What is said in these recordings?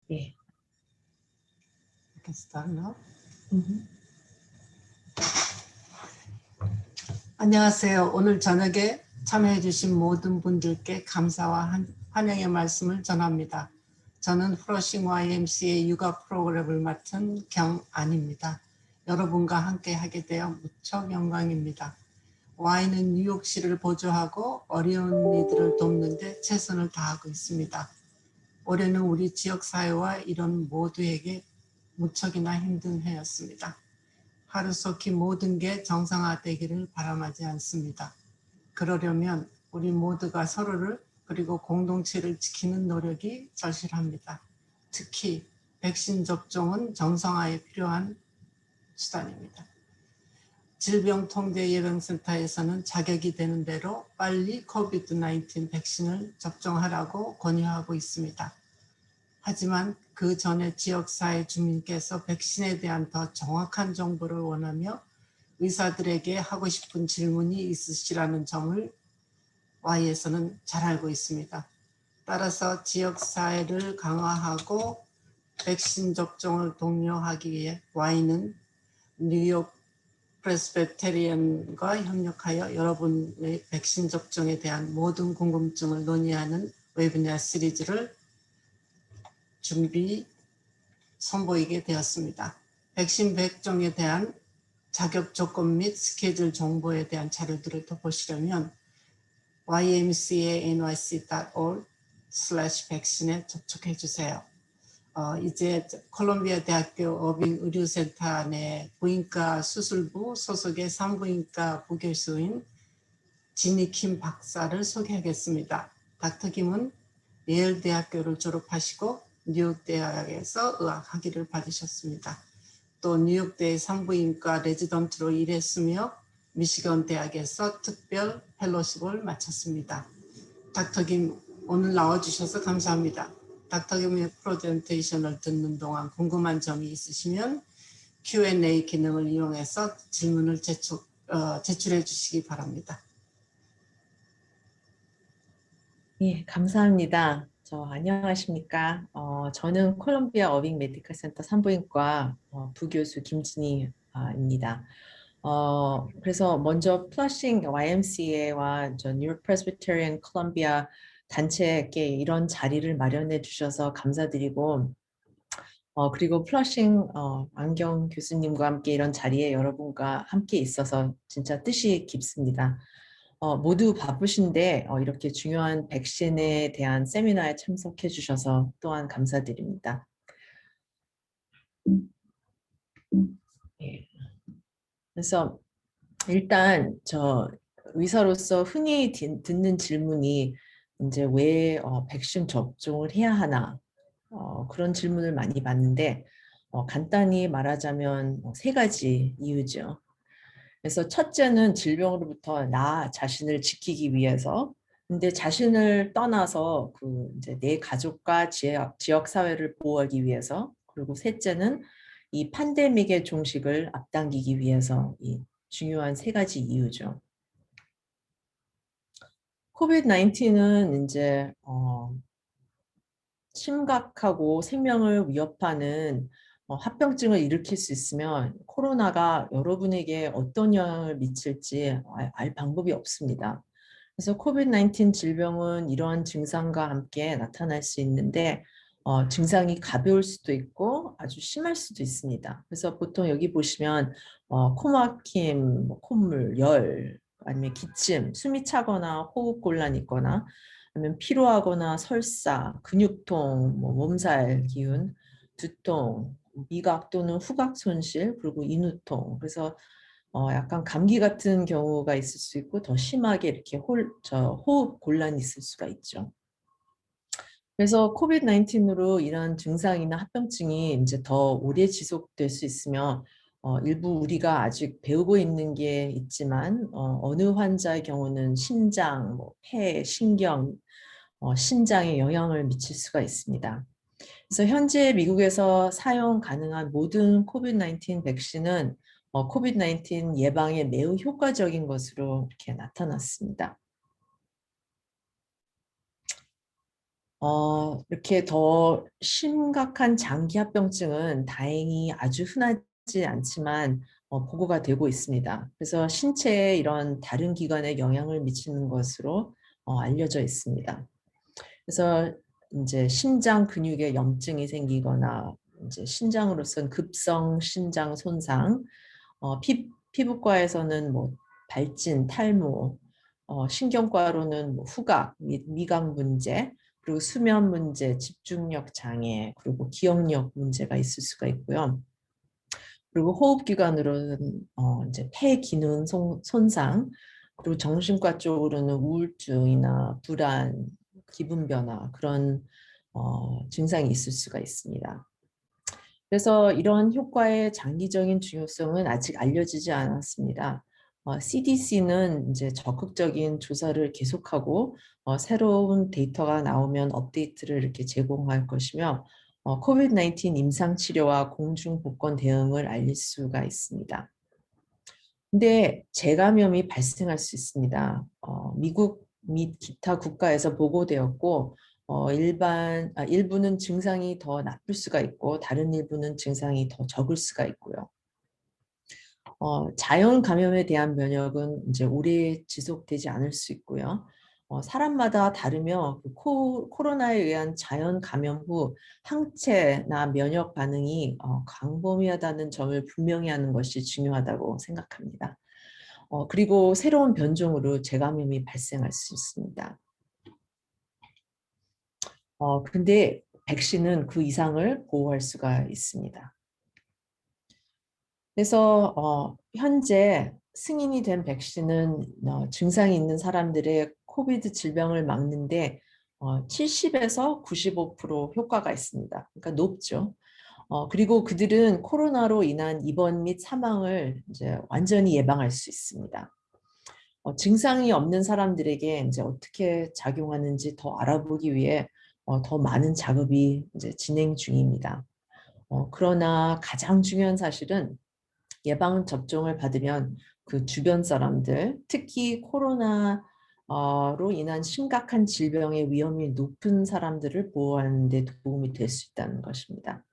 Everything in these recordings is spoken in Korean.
예. I can start now. 안녕하세요. 오늘 저녁에 참여해 주신 모든 분들께 감사와 환영의 말씀을 전합니다. 저는 플러싱 YMCA 육아 프로그램을 맡은 경안입니다. 여러분과 함께 하게 되어 무척 영광입니다. Y는 뉴욕시를 보조하고 어려운 이들을 돕는 데 최선을 다하고 있습니다. 올해는 우리 지역사회와 이런 모두에게 무척이나 힘든 해였습니다. 하루속히 모든 게 정상화되기를 바람하지 않습니다. 그러려면 우리 모두가 서로를 그리고 공동체를 지키는 노력이 절실합니다. 특히 백신 접종은 정상화에 필요한 수단입니다. 질병통제예방센터에서는 자격이 되는 대로 빨리 코비드-19 백신을 접종하라고 권유하고 있습니다. 하지만 그 전에 지역사회 주민께서 백신에 대한 더 정확한 정보를 원하며 의사들에게 하고 싶은 질문이 있으시라는 점을 Y에서는 잘 알고 있습니다. 따라서 지역사회를 강화하고 백신 접종을 독려하기 위해 Y는 뉴욕 프레스베테리언과 협력하여 여러분의 백신 접종에 대한 모든 궁금증을 논의하는 웨비나 시리즈를 선보이게 되었습니다. 백신 100종에 대한 자격 조건 및 스케줄 정보에 대한 자료들을 더 보시려면 ymcanyc.org/백신에 접촉해 주세요. 이제 콜롬비아 대학교 어빙 의료센터 내 부인과 수술부 소속의 산부인과 부교수인 지니 킴 박사를 소개하겠습니다. 닥터 김은 예일 대학교를 졸업하시고 뉴욕 대학에서 의학 학위를 받으셨습니다. 또 뉴욕대 산부인과 레지던트로 일했으며 미시건 대학에서 특별 펠로십을 마쳤습니다. 닥터 김 오늘 나와주셔서 감사합니다. 닥터 김의 프레젠테이션을 듣는 동안 궁금한 점이 있으시면 Q&A 기능을 이용해서 질문을 제출해 주시기 바랍니다. 예, 감사합니다. 안녕하십니까. 저는 콜롬비아 어빙 메디컬 센터 산부인과 부교수 김진희입니다. 그래서 먼저 플러싱 YMCA와 뉴욕 프레스비테리언 콜롬비아 단체께 이런 자리를 마련해 주셔서 감사드리고 그리고 플러싱 안경 교수님과 함께 이런 자리에 여러분과 함께 있어서 진짜 뜻이 깊습니다. 모두 바쁘신데 이렇게 중요한 백신에 대한 세미나에 참석해 주셔서 또한 감사드립니다. 예. 그래서 일단 저 의사로서 흔히 듣는 질문이 이제 왜 백신 접종을 해야 하나 그런 질문을 많이 받는데 간단히 말하자면 세 가지 이유죠. 그래서 첫째는 질병으로부터 나 자신을 지키기 위해서, 근데 자신을 떠나서 이제 내 가족과 지역 사회를 보호하기 위해서, 그리고 셋째는 이 팬데믹의 종식을 앞당기기 위해서 이 중요한 세 가지 이유죠. 코비드-19은 이제 심각하고 생명을 위협하는 합병증을 일으킬 수 있으면 코로나가 여러분에게 어떤 영향을 미칠지 알 방법이 없습니다. 그래서 코비드-19 질병은 이러한 증상과 함께 나타날 수 있는데 증상이 가벼울 수도 있고 아주 심할 수도 있습니다. 그래서 보통 여기 보시면 코막힘, 콧물, 열, 아니면 기침, 숨이 차거나 호흡곤란이 있거나 아니면 피로하거나 설사, 근육통, 몸살 기운, 두통, 미각 또는 후각 손실, 그리고 인후통. 그래서 약간 감기 같은 경우가 있을 수 있고 더 심하게 이렇게 호흡 곤란이 있을 수가 있죠. 그래서 코비드-19으로 이런 증상이나 합병증이 이제 더 오래 지속될 수 있으며 일부 우리가 아직 배우고 있는 게 있지만 어느 환자의 경우는 심장, 폐, 신경, 신장에 영향을 미칠 수가 있습니다. 그래서 현재 미국에서 사용 가능한 모든 코비드-19 백신은 코비드-19 예방에 매우 효과적인 것으로 이렇게 나타났습니다. 이렇게 더 심각한 장기합병증은 다행히 아주 흔하지 않지만 보고가 되고 있습니다. 그래서 신체에 이런 다른 기관에 영향을 미치는 것으로 알려져 있습니다. 그래서 이제 심장 근육에 염증이 생기거나 이제 신장으로서는 급성 신장 손상, 피부과에서는 뭐 발진, 탈모, 신경과로는 뭐 후각 및 미각 문제, 그리고 수면 문제, 집중력 장애, 그리고 기억력 문제가 있을 수가 있고요. 그리고 호흡기관으로는 이제 폐 기능 손상, 그리고 정신과 쪽으로는 우울증이나 불안, 기분 변화 그런 증상이 있을 수가 있습니다. 그래서 이런 효과의 장기적인 중요성은 아직 알려지지 않았습니다. CDC는 이제 적극적인 조사를 계속하고 새로운 데이터가 나오면 업데이트를 이렇게 제공할 것이며 코비드-19 임상 치료와 공중 복권 대응을 알릴 수가 있습니다. 근데 재감염이 발생할 수 있습니다. 미국 및 기타 국가에서 보고되었고 일부는 증상이 더 나쁠 수가 있고 다른 일부는 증상이 더 적을 수가 있고요. 자연 감염에 대한 면역은 이제 오래 지속되지 않을 수 있고요. 사람마다 다르며 그 코로나에 의한 자연 감염 후 항체나 면역 반응이 광범위하다는 점을 분명히 하는 것이 중요하다고 생각합니다. 그리고 새로운 변종으로 재감염이 발생할 수 있습니다. 근데 백신은 그 이상을 보호할 수가 있습니다. 그래서 현재 승인이 된 백신은 증상이 있는 사람들의 코비드 질병을 막는데 70에서 95% 효과가 있습니다. 그러니까 높죠. 그리고 그들은 코로나로 인한 입원 및 사망을 이제 완전히 예방할 수 있습니다. 증상이 없는 사람들에게 이제 어떻게 작용하는지 더 알아보기 위해 더 많은 작업이 이제 진행 중입니다. 그러나 가장 중요한 사실은 예방 접종을 받으면 그 주변 사람들, 특히 코로나로 인한 심각한 질병의 위험이 높은 사람들을 보호하는 데 도움이 될 수 있다는 것입니다.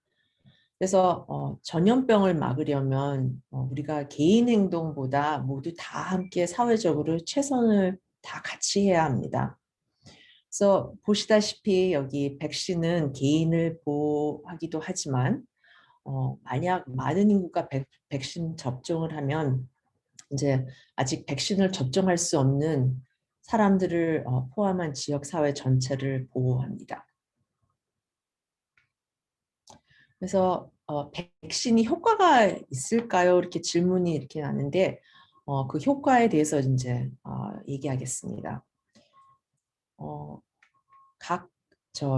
그래서 전염병을 막으려면 우리가 개인 행동보다 모두 다 함께 사회적으로 최선을 다 같이 해야 합니다. 그래서 보시다시피 여기 백신은 개인을 보호하기도 하지만 만약 많은 인구가 백신 접종을 하면 이제 아직 백신을 접종할 수 없는 사람들을 포함한 지역 사회 전체를 보호합니다. 그래서 백신이 효과가 있을까요? 이렇게 질문이 이렇게 나는데 그 효과에 대해서 이제 얘기하겠습니다. 각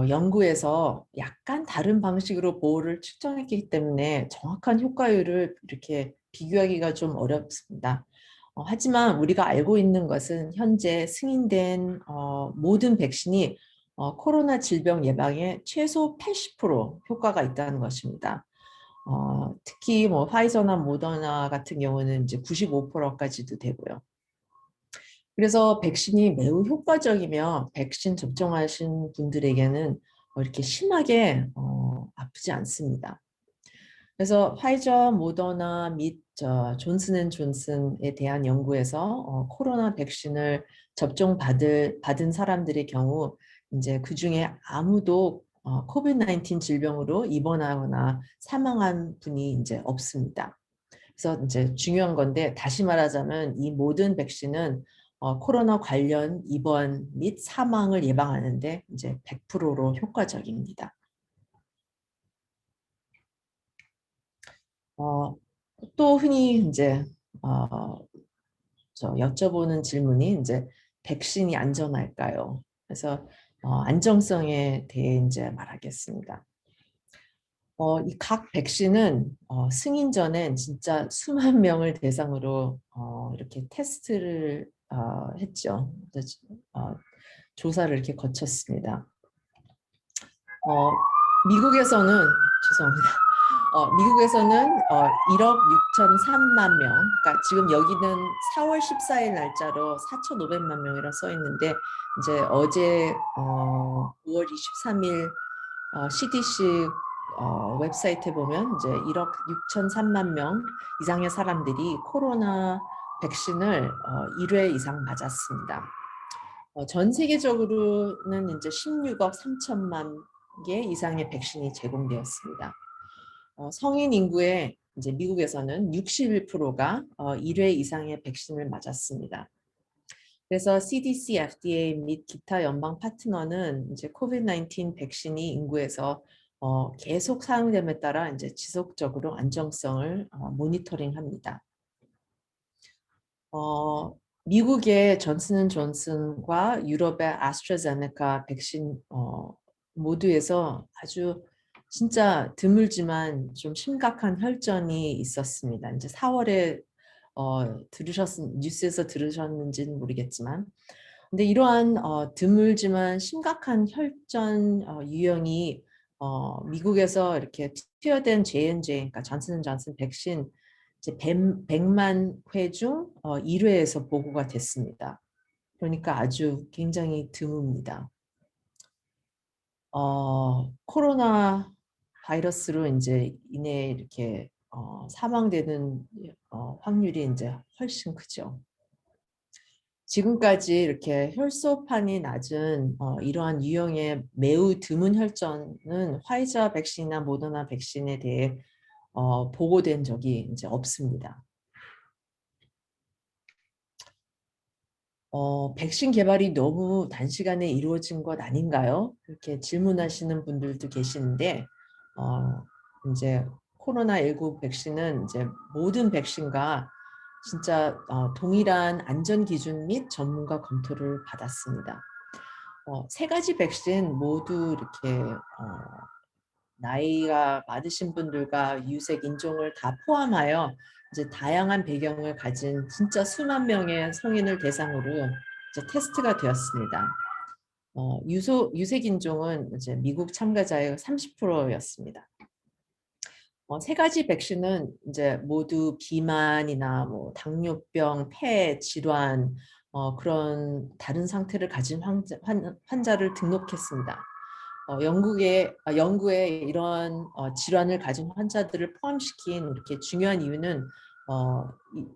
연구에서 약간 다른 방식으로 보호를 측정했기 때문에 정확한 효과율을 이렇게 비교하기가 좀 어렵습니다. 하지만 우리가 알고 있는 것은 현재 승인된 모든 백신이 코로나 질병 예방에 최소 80% 효과가 있다는 것입니다. 특히 뭐 파이저나 모더나 같은 경우는 이제 95%까지도 되고요. 그래서 백신이 매우 효과적이며 백신 접종하신 분들에게는 이렇게 심하게 아프지 않습니다. 그래서 파이저, 모더나 및 존슨 앤 존슨에 대한 연구에서 코로나 백신을 받은 사람들의 경우 이제 그 중에 아무도 코비드-19 질병으로 입원하거나 사망한 분이 이제 없습니다. 그래서 이제 중요한 건데 다시 말하자면 이 모든 백신은 코로나 관련 입원 및 사망을 예방하는데 이제 100%로 효과적입니다. 또 흔히 이제 여쭤보는 질문이 이제 백신이 안전할까요? 그래서 안정성에 대해 이제 말하겠습니다. 이 각 백신은 승인 전엔 진짜 수만 명을 대상으로 이렇게 테스트를 했죠. 조사를 이렇게 거쳤습니다. 미국에서는 죄송합니다. 미국에서는 1억 6,003만 명, 그러니까 지금 여기는 4월 14일 날짜로 4,500만 명이라 써 있는데 이제 어제 5월 23일 CDC 웹사이트에 보면 이제 1억 6,003만 명 이상의 사람들이 코로나 백신을 1회 이상 맞았습니다. 전 세계적으로는 이제 16억 3천만 개 이상의 백신이 제공되었습니다. 성인 인구의 이제 미국에서는 61%가 1회 이상의 백신을 맞았습니다. 그래서 CDC, FDA 및 기타 연방 파트너는 이제 코비드-19 백신이 인구에서 계속 사용됨에 따라 이제 지속적으로 안정성을 모니터링합니다. 미국의 존슨앤존슨과 유럽의 아스트라제네카 백신 모두에서 아주 진짜 드물지만 좀 심각한 혈전이 있었습니다. 이제 4월에 뉴스에서 들으셨는지는 모르겠지만, 근데 이러한 드물지만 심각한 혈전 유형이 미국에서 이렇게 투여된 J&J, 그러니까 존슨앤존슨 백신 이제 100만 회 중 1회에서 보고가 됐습니다. 그러니까 아주 굉장히 드뭅니다. 코로나 바이러스로 이제 인해 이렇게 사망되는 확률이 이제 훨씬 크죠. 지금까지 이렇게 혈소판이 낮은 이러한 유형의 매우 드문 혈전은 화이자 백신이나 모더나 백신에 대해 보고된 적이 이제 없습니다. 백신 개발이 너무 단시간에 이루어진 것 아닌가요? 이렇게 질문하시는 분들도 계시는데, 이제 코로나19 백신은 이제 모든 백신과 진짜 동일한 안전 기준 및 전문가 검토를 받았습니다. 세 가지 백신 모두 이렇게 나이가 많으신 분들과 유색 인종을 다 포함하여 이제 다양한 배경을 가진 진짜 수만 명의 성인을 대상으로 이제 테스트가 되었습니다. 유색 인종은 이제 미국 참가자의 30%였습니다. 세 가지 백신은 이제 모두 비만이나 뭐 당뇨병, 폐 질환, 그런 다른 상태를 가진 환자를 등록했습니다. 연구에 이러한 질환을 가진 환자들을 포함시킨 이렇게 중요한 이유는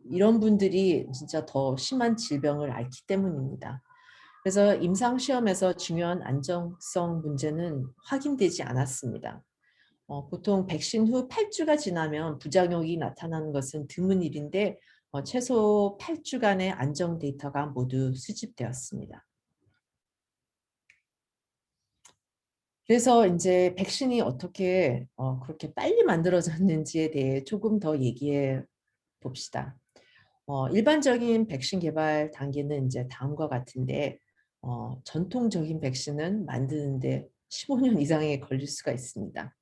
이런 분들이 진짜 더 심한 질병을 앓기 때문입니다. 그래서 임상시험에서 중요한 안정성 문제는 확인되지 않았습니다. 보통 백신 후 8주가 지나면 부작용이 나타나는 것은 드문 일인데 최소 8주간의 안정 데이터가 모두 수집되었습니다. 그래서 이제 백신이 어떻게 그렇게 빨리 만들어졌는지에 대해 조금 더 얘기해 봅시다. 일반적인 백신 개발 단계는 이제 다음과 같은데 전통적인 백신은 만드는데 15년 이상이 걸릴 수가 있습니다.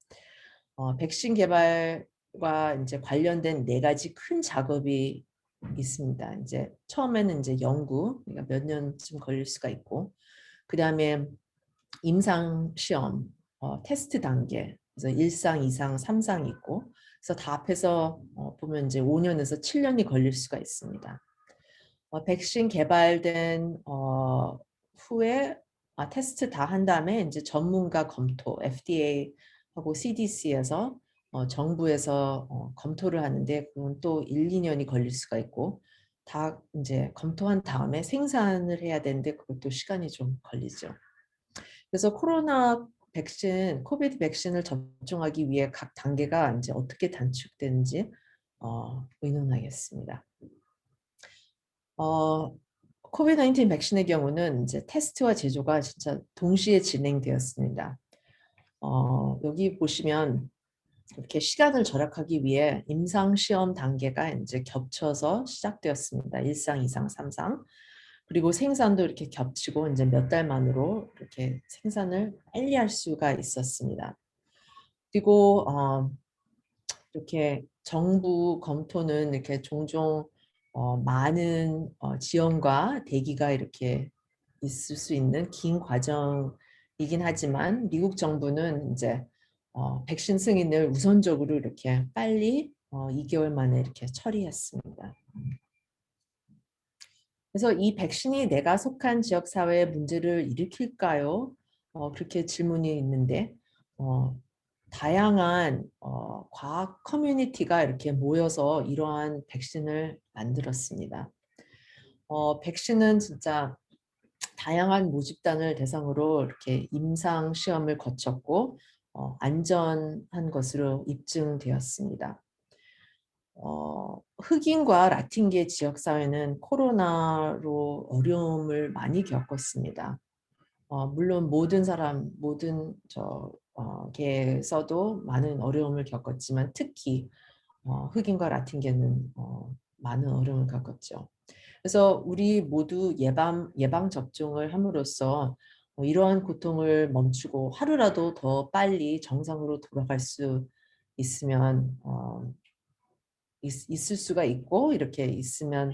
백신 개발과 이제 관련된 네 가지 큰 작업이 있습니다. 이제 처음에는 이제 연구, 그러니까 몇 년쯤 걸릴 수가 있고, 그 다음에 임상 시험, 테스트 단계, 그래서 1상, 2상, 3상이 있고, 그래서 다 합해서 보면 이제 5년에서 7년이 걸릴 수가 있습니다. 백신 개발된 후에 테스트 다 한 다음에 이제 전문가 검토, FDA하고 CDC에서 정부에서 검토를 하는데 그건 또 1, 2년이 걸릴 수가 있고 다 이제 검토한 다음에 생산을 해야 되는데 그것도 시간이 좀 걸리죠. 그래서 코비드 백신을 접종하기 위해 각 단계가 이제 어떻게 단축되는지 의논하겠습니다. 코비드-19 백신의 경우는 이제 테스트와 제조가 진짜 동시에 진행되었습니다. 여기 보시면 이렇게 시간을 절약하기 위해 임상 시험 단계가 이제 겹쳐서 시작되었습니다. 1상, 2상, 3상. 그리고 생산도 이렇게 겹치고 이제 몇 달 만으로 이렇게 생산을 빨리 할 수가 있었습니다. 그리고 이렇게 정부 검토는 이렇게 종종 많은 지원과 대기가 이렇게 있을 수 있는 긴 과정이긴 하지만 미국 정부는 이제 백신 승인을 우선적으로 이렇게 빨리 2개월 만에 이렇게 처리했습니다. 그래서 이 백신이 내가 속한 지역 사회에 문제를 일으킬까요? 그렇게 질문이 있는데 다양한 과학 커뮤니티가 이렇게 모여서 이러한 백신을 만들었습니다. 백신은 진짜 다양한 모집단을 대상으로 이렇게 임상 시험을 거쳤고 안전한 것으로 입증되었습니다. 흑인과 라틴계 지역사회는 코로나로 어려움을 많이 겪었습니다. 물론 모든 사람, 모든 계에서도 많은 어려움을 겪었지만 특히 흑인과 라틴계는 많은 어려움을 겪었죠. 그래서 우리 모두 예방 접종을 함으로써 이러한 고통을 멈추고 하루라도 더 빨리 정상으로 돌아갈 수 있으면 있을 수가 있고 이렇게 있으면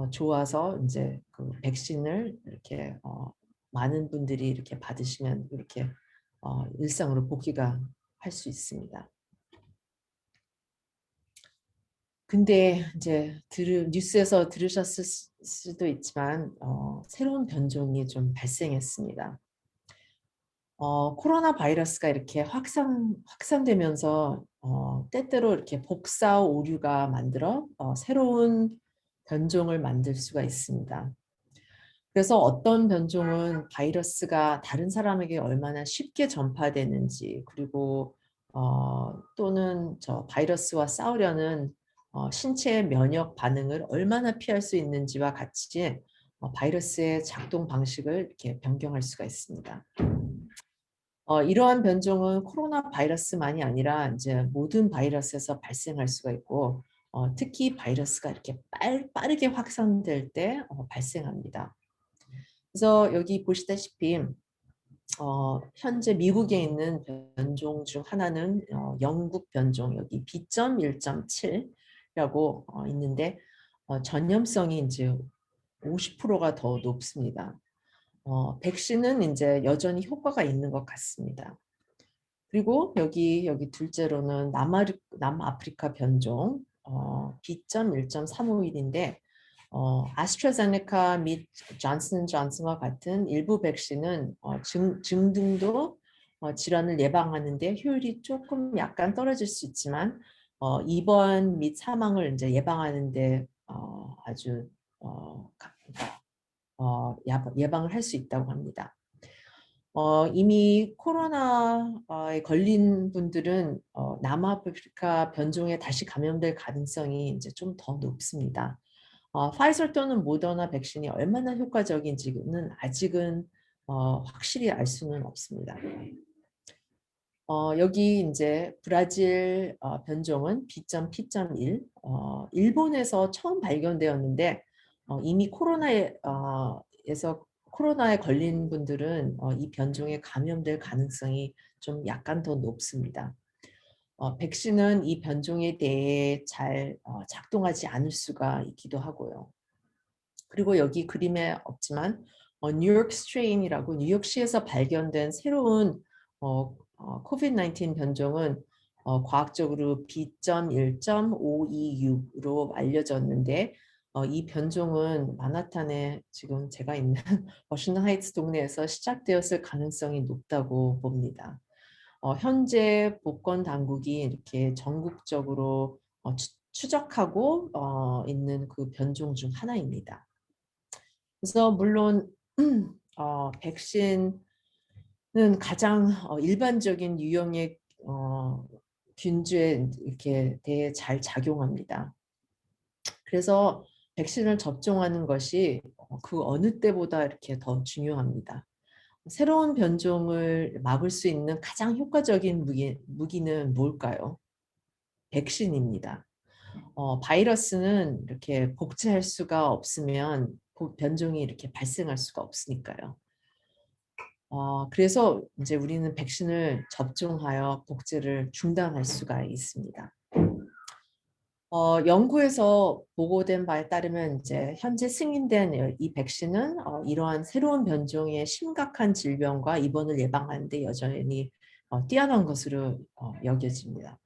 좋아서 이제 그 백신을 이렇게 많은 분들이 이렇게 받으시면 이렇게 일상으로 복귀가 할 수 있습니다. 근데 이제 뉴스에서 들으셨을 수도 있지만 새로운 변종이 좀 발생했습니다. 코로나 바이러스가 이렇게 확산되면서 때때로 이렇게 복사 오류가 만들어 새로운 변종을 만들 수가 있습니다. 그래서 어떤 변종은 바이러스가 다른 사람에게 얼마나 쉽게 전파되는지 그리고 또는 저 바이러스와 싸우려는 신체의 면역 반응을 얼마나 피할 수 있는지와 같이 바이러스의 작동 방식을 이렇게 변경할 수가 있습니다. 이러한 변종은 코로나 바이러스만이 아니라 이제 모든 바이러스에서 발생할 수가 있고 특히 바이러스가 이렇게 빠르게 확산될 때 발생합니다. 그래서 여기 보시다시피 현재 미국에 있는 변종 중 하나는 영국 변종 여기 B.1.7이라고 있는데 전염성이 이제 50%가 더 높습니다. 백신은 이제 여전히 효과가 있는 것 같습니다. 그리고 여기 둘째로는 남아프리카 변종 B.1.351인데 아스트라제네카 및 존슨앤존슨과 같은 일부 백신은 증등도 질환을 예방하는 데 효율이 조금 약간 떨어질 수 있지만 입원 및 사망을 이제 예방하는 데 아주 예방을 할 수 있다고 합니다. 이미 코로나에 걸린 분들은 남아프리카 변종에 다시 감염될 가능성이 이제 좀 더 높습니다. 파이저 또는 모더나 백신이 얼마나 효과적인지는 아직은 확실히 알 수는 없습니다. 여기 이제 브라질 변종은 B.P.1 일본에서 처음 발견되었는데 이미 코로나에 걸린 분들은 이 변종에 감염될 가능성이 좀 약간 더 높습니다. 백신은 이 변종에 대해 잘 작동하지 않을 수가 있기도 하고요. 그리고 여기 그림에 없지만 뉴욕 스트레인이라고 뉴욕시에서 발견된 새로운 코비드-19 변종은 과학적으로 B.1.526으로 알려졌는데 이 변종은 마나탄에 지금 제가 있는 워싱턴 하이츠 동네에서 시작되었을 가능성이 높다고 봅니다. 현재 보건 당국이 이렇게 전국적으로 추적하고 있는 그 변종 중 하나입니다. 그래서 물론 백신은 가장 일반적인 유형의 균주에 이렇게 대해 잘 작용합니다. 그래서 백신을 접종하는 것이 그 어느 때보다 이렇게 더 중요합니다. 새로운 변종을 막을 수 있는 가장 효과적인 무기는 뭘까요? 백신입니다. 바이러스는 이렇게 복제할 수가 없으면 변종이 이렇게 발생할 수가 없으니까요. 그래서 이제 우리는 백신을 접종하여 복제를 중단할 수가 있습니다. 연구에서 보고된 바에 따르면 이제 현재 승인된 이 백신은 이러한 새로운 변종의 심각한 질병과 입원을 예방하는 데 여전히 뛰어난 것으로 여겨집니다.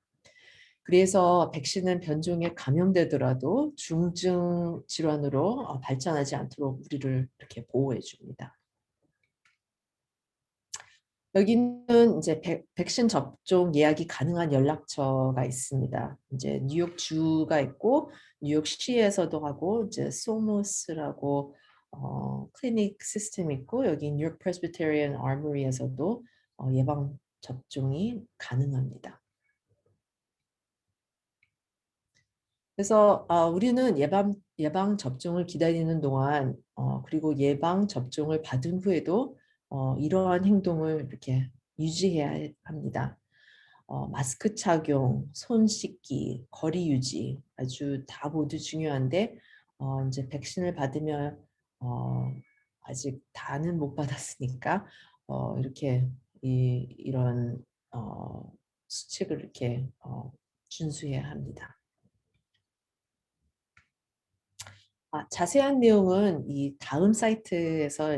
그래서 백신은 변종에 감염되더라도 중증 질환으로 발전하지 않도록 우리를 이렇게 보호해 줍니다. 여기는 이제 백신 접종 예약이 가능한 연락처가 있습니다. 이제 뉴욕 주가 있고 뉴욕시에서도 하고 이제 소모스라고 클리닉 시스템 있고 여기 뉴욕 프레스비테리안 아머리에서도 예방 접종이 가능합니다. 그래서 우리는 예방 접종을 기다리는 동안 그리고 예방 접종을 받은 후에도 이러한 행동을 이렇게 유지해야 합니다. 마스크 착용, 손 씻기, 거리 유지 아주 다 모두 중요한데 이제 백신을 받으면 아직 다는 못 받았으니까 이렇게 이런 수칙을 이렇게 준수해야 합니다. 자세한 내용은 이 다음 사이트에서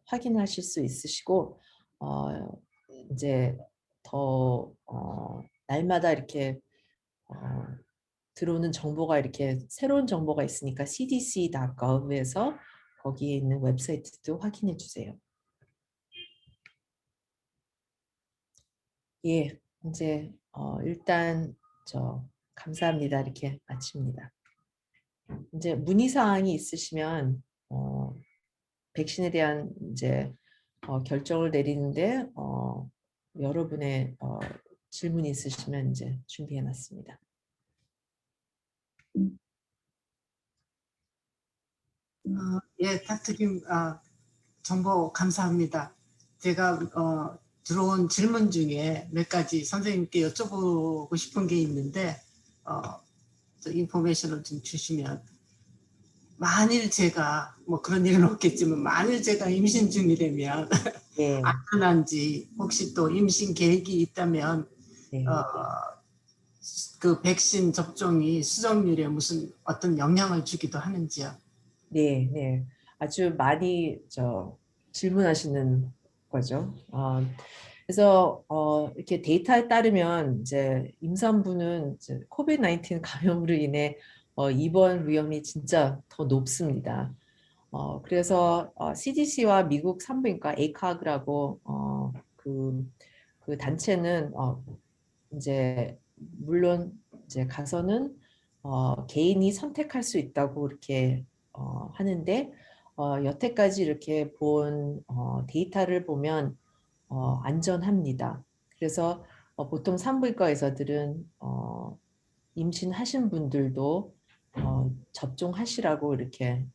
확인하실 수 있으시고 이제 더 날마다 이렇게 어, 들어오는 정보가 이렇게 새로운 정보가 있으니까 cdc.gov에서 거기에 있는 웹사이트도 확인해 주세요. 예, 이제 일단 감사합니다. 이렇게 마칩니다. 이제 문의 사항이 있으시면 백신에 대한 이제 결정을 내리는데 여러분의 질문이 있으시면 이제 준비해 놨습니다. 예, 닥터님 정보 감사합니다. 제가 들어온 질문 중에 몇 가지 선생님께 여쭤보고 싶은 게 있는데 저 인포메이션을 좀 주시면 만일 제가 뭐 그런 일은 없겠지만 만일 제가 임신 중이라면 네, 안전한지 혹시 또 임신 계획이 있다면 네, 어, 그 백신 접종이 수정률에 무슨 어떤 영향을 주기도 하는지요? 네, 네. 아주 많이 질문하시는 거죠. 그래서 이렇게 데이터에 따르면 이제 임산부는 이제 코비드-19 감염으로 인해 입원 위험이 진짜 더 높습니다. 그래서 CDC와 미국 산부인과 ACOG라고 그 단체는 이제 물론 이제 가서는 개인이 선택할 수 있다고 이렇게 하는데 여태까지 이렇게 본 데이터를 보면 안전합니다. 그래서 보통 산부인과 의사들은 임신하신 분들도 접종하시라고 이렇게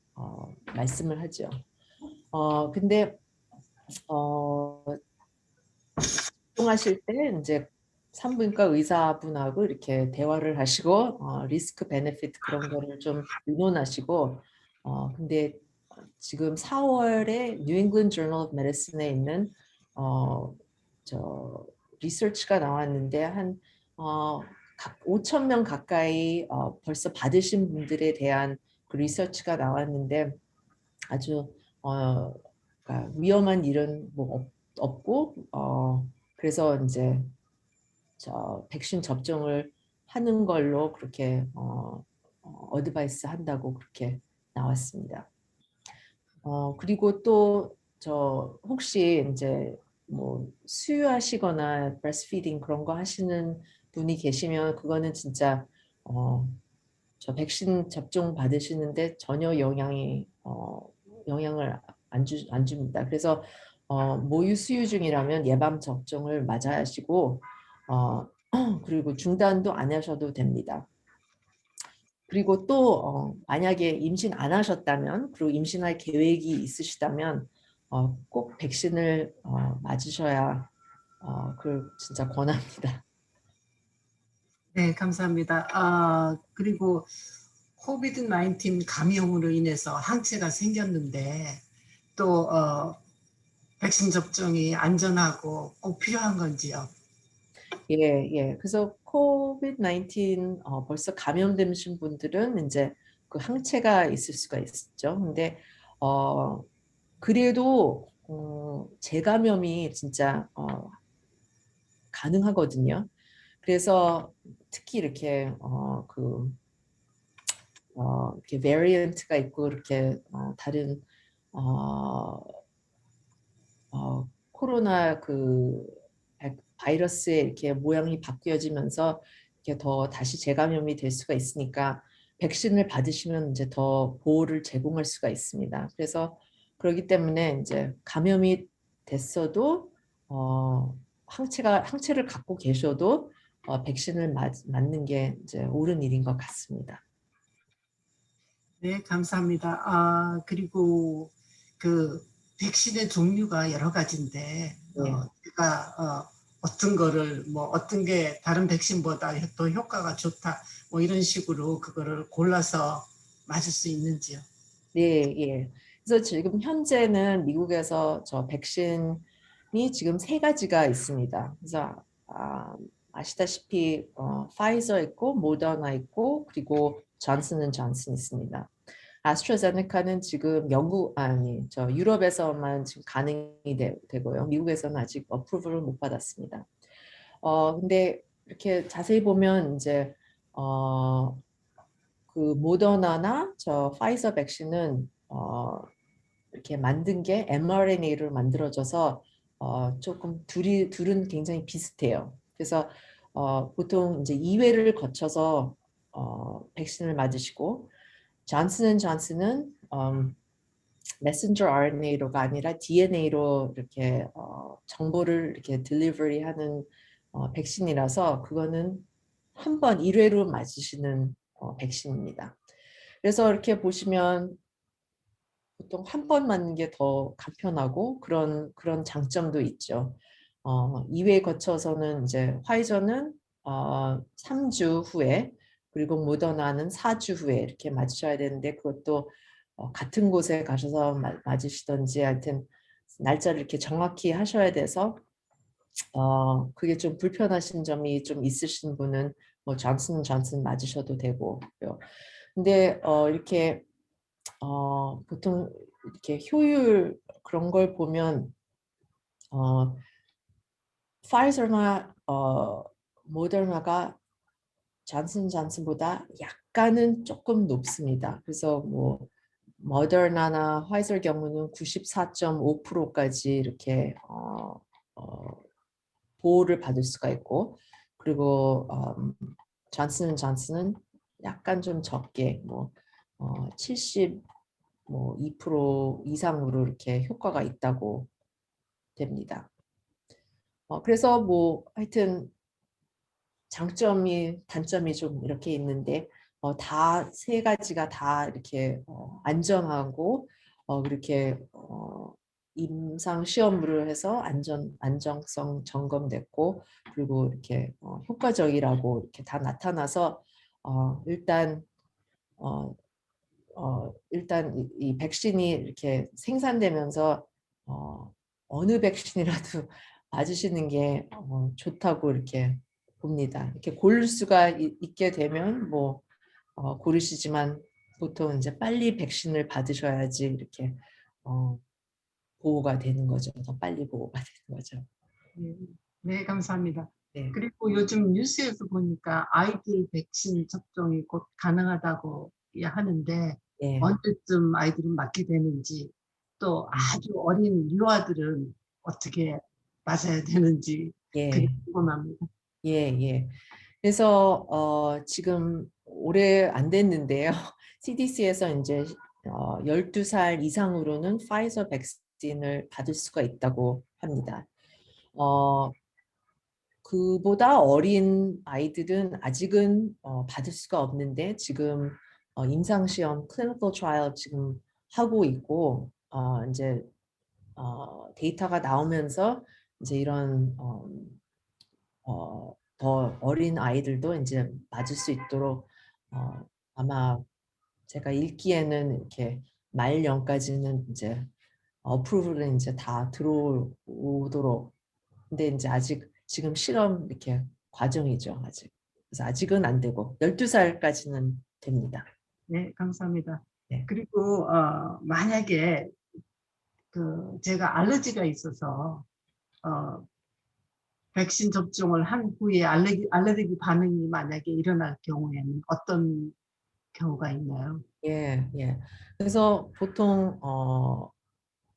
말씀을 하죠. 근데 접종하실 때 이제 산부인과 의사분하고 이렇게 대화를 하시고 리스크 베네피트 그런 거를 좀 의논하시고 근데 지금 4월에 뉴 잉글랜드 저널 오브 메디슨에 있는 저 리서치가 나왔는데 한 5천 명 가까이 벌써 받으신 분들에 대한 그 리서치가 나왔는데 아주 그러니까 위험한 일은 뭐 없고 그래서 이제 백신 접종을 하는 걸로 그렇게 어드바이스 한다고 그렇게 나왔습니다. 그리고 또 혹시 이제 뭐 수유하시거나 breastfeeding 그런 거 하시는 분이 계시면 그거는 진짜 저 백신 접종 받으시는데 전혀 영향을 안 줍니다. 그래서 모유 수유 중이라면 예방 접종을 맞아야 하시고 그리고 중단도 안 하셔도 됩니다. 그리고 또 만약에 임신 안 하셨다면 그리고 임신할 계획이 있으시다면 꼭 백신을 맞으셔야 그걸 진짜 권합니다. 네, 감사합니다. 그리고 코비드 19 감염으로 인해서 항체가 생겼는데 또 백신 접종이 안전하고 꼭 필요한 건지요? 예, 예. 그래서 코비드-19 벌써 감염되신 분들은 이제 그 항체가 있을 수가 있죠. 근데 그래도 재감염이 진짜 가능하거든요. 그래서 특히 이렇게 이렇게 베리언트가 있고 이렇게 다른 어, 코로나 바이러스의 이렇게 모양이 바뀌어지면서 이렇게 더 다시 재감염이 될 수가 있으니까 백신을 받으시면 이제 더 보호를 제공할 수가 있습니다. 그래서 그렇기 때문에 이제 감염이 됐어도 항체를 갖고 계셔도 백신을 맞는 게 이제 옳은 일인 것 같습니다. 네, 감사합니다. 아, 그리고 그 백신의 종류가 여러 가지인데, 예. 제가 어떤 거를 뭐 어떤 게 다른 백신보다 더 효과가 좋다, 뭐 이런 식으로 그거를 골라서 맞을 수 있는지요? 네, 예. 그래서 지금 현재는 미국에서 저 백신이 지금 세 가지가 있습니다. 그래서 아시다시피 파이저 있고 모더나 있고 그리고 존슨앤존슨 있습니다. 아스트라제네카는 지금 저 유럽에서만 지금 가능이 되고요. 미국에서는 아직 어프로브를 못 받았습니다. 근데 이렇게 자세히 보면 이제 어, 그 모더나나 저 파이저 백신은 이렇게 만든 게 mRNA로 만들어져서 조금 둘은 굉장히 비슷해요. 그래서 보통 이제 2회를 거쳐서 백신을 맞으시고 존슨앤존슨은 메신저 RNA로가 아니라 DNA로 이렇게 정보를 이렇게 딜리버리하는 백신이라서 그거는 한 번 1회로 맞으시는 백신입니다. 그래서 이렇게 보시면 보통 한 번 맞는 게 더 간편하고 그런 장점도 있죠. 2회 거쳐서는 이제 화이저는 3주 후에 그리고 모더나는 4주 후에 이렇게 맞으셔야 되는데 그것도 같은 곳에 가셔서 맞으시던지 하여튼 날짜를 이렇게 정확히 하셔야 돼서 그게 좀 불편하신 점이 좀 있으신 분은 뭐 존슨 맞으셔도 되고 근데 이렇게 보통 이렇게 효율 그런 걸 보면 어, 파이저나 모더나가 존슨보다 약간은 조금 높습니다. 그래서 뭐 모더나나 화이저 경우는 94.5%까지 이렇게 보호를 받을 수가 있고 그리고 존슨은 약간 좀 적게 뭐 70, 뭐 2% 이상으로 이렇게 효과가 있다고 됩니다. 그래서 뭐 하여튼 단점이 좀 이렇게 있는데 다 세 가지가 다 이렇게 안전하고 그렇게 임상 시험으로 해서 안정성 점검됐고 그리고 이렇게 효과적이라고 이렇게 다 나타나서 일단 어, 일단 이 백신이 이렇게 생산되면서 어느 백신이라도 맞으시는 게 좋다고 이렇게 봅니다. 이렇게 고를 수가 있게 되면 뭐 고르시지만 보통 이제 빨리 백신을 받으셔야지 이렇게 어, 보호가 되는 거죠. 더 빨리 보호가 되는 거죠. 네, 네, 감사합니다. 네, 그리고 요즘 뉴스에서 보니까 아이들 백신 접종이 곧 가능하다고 하는데 예, 언제쯤 아이들은 맞게 되는지 또 아주 어린 유아들은 어떻게 맞아야 되는지 그게 예, 궁금합니다. 예, 예. 그래서 지금 올해 안 됐는데요. CDC에서 이제 12살 이상으로는 파이저 백신을 받을 수가 있다고 합니다. 어, 그보다 어린 아이들은 아직은 받을 수가 없는데 지금 임상시험 클리니컬 트라이얼 지금 하고 있고 이제 데이터가 나오면서 이제 이런 더 어린 아이들도 이제 맞을 수 있도록 아마 제가 읽기에는 이렇게 말년까지는 이제 어프로브는 이제 다 들어오도록 근데 이제 아직 지금 실험 이렇게 과정이죠 아직 그래서 아직은 안 되고 12살까지는 됩니다. 네, 감사합니다. 네. 그리고 만약에 그 제가 알러지가 있어서 어, 백신 접종을 한 후에 알레르기 반응이 만약에 일어날 경우에는 어떤 경우가 있나요? 예, 예. 그래서 보통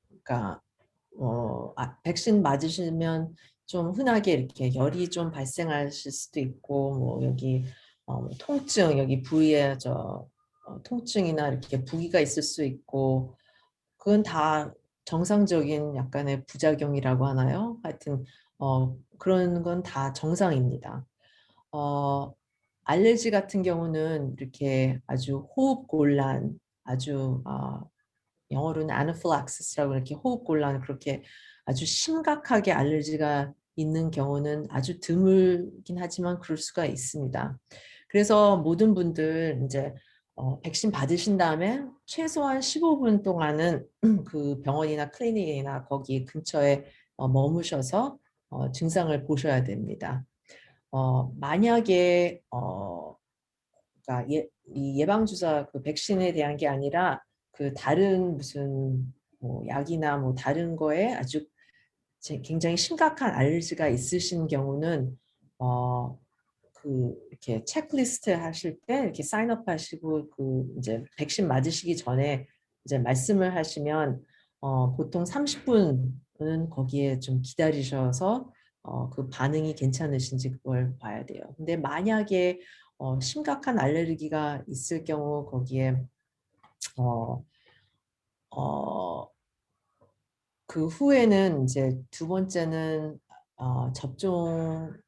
그러니까 백신 맞으시면 좀 흔하게 이렇게 열이 좀 발생하실 수도 있고, 뭐 여기 통증, 여기 부위에 통증이나 이렇게 부기가 있을 수 있고, 그건 다 정상적인 약간의 부작용이라고 하나요? 하여튼 그런 건 다 정상입니다. 어, 알레르기 같은 경우는 이렇게 아주 호흡곤란, 아주 영어로는 아나필락시스라고 이렇게 호흡곤란 그렇게 아주 심각하게 알레르기가 있는 경우는 아주 드물긴 하지만 그럴 수가 있습니다. 그래서 모든 분들 이제 백신 받으신 다음에 최소한 15분 동안은 그 병원이나 클리닉이나 거기 근처에 머무셔서 증상을 보셔야 됩니다. 만약에 그러니까 이 예방주사 그 백신에 대한 게 아니라 그 다른 무슨 뭐 약이나 뭐 다른 거에 아주 굉장히 심각한 알레르기가 있으신 경우는 이렇게 체크리스트 하실 때 이렇게 사인업 하시고 그 이제 백신 맞으시기 전에 이제 말씀을 하시면 보통 30분은 거기에 좀 기다리셔서 그 반응이 괜찮으신지 그걸 봐야 돼요. 근데 만약에 심각한 알레르기가 있을 경우 거기에 어, 어, 그 후에는 이제 두 번째는 접종은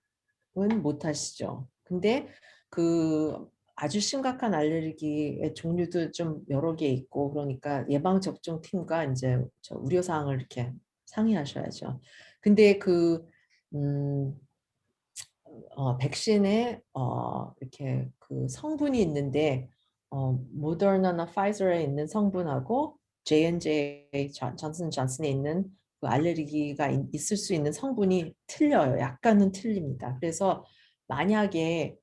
못 하시죠. 근데 그 아주 심각한 알레르기의 종류도 좀 여러 개 있고 그러니까 예방접종 팀과 이제 우려 사항을 이렇게 상의하셔야죠. 근데 음, 백신에 이렇게 그 성분이 있는데 모더나나 파이저에 있는 성분하고 J&J 존슨 존슨에 있는 그 알레르기가 있을 수 있는 성분이 틀려요. 약간은 틀립니다. 그래서 만약에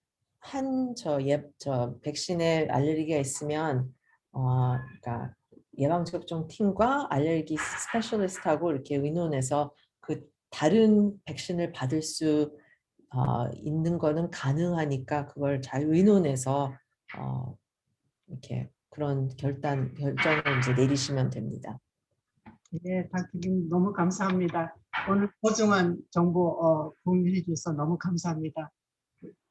저 백신에 알레르기가 있으면 그러니까 예방접종 팀과 알레르기 스페셜리스트하고 이렇게 의논해서 그 다른 백신을 받을 수 있는 거는 가능하니까 그걸 잘 의논해서 어, 이렇게 그런 결정을 이제 내리시면 됩니다. 네, 닥터님 너무 감사합니다. 오늘 소중한 정보 공유해 주셔서 너무 감사합니다.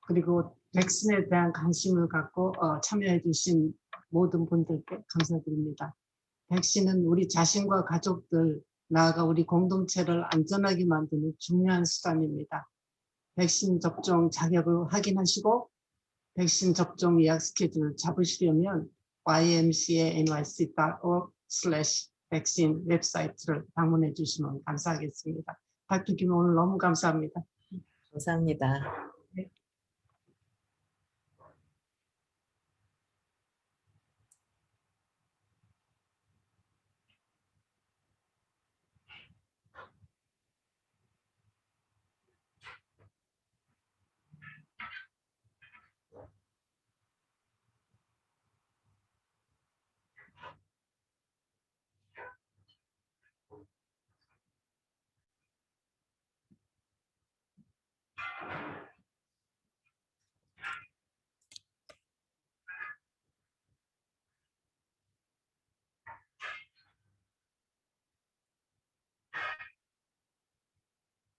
그리고 백신에 대한 관심을 갖고 참여해 주신 모든 분들께 감사드립니다. 백신은 우리 자신과 가족들, 나아가 우리 공동체를 안전하게 만드는 중요한 수단입니다. 백신 접종 자격을 확인하시고 백신 접종 예약 스케줄 잡으시려면 ymca.nyc.org/백신 웹사이트를 방문해 주시면 감사하겠습니다. 닥터 김 오늘 너무 감사합니다. 감사합니다.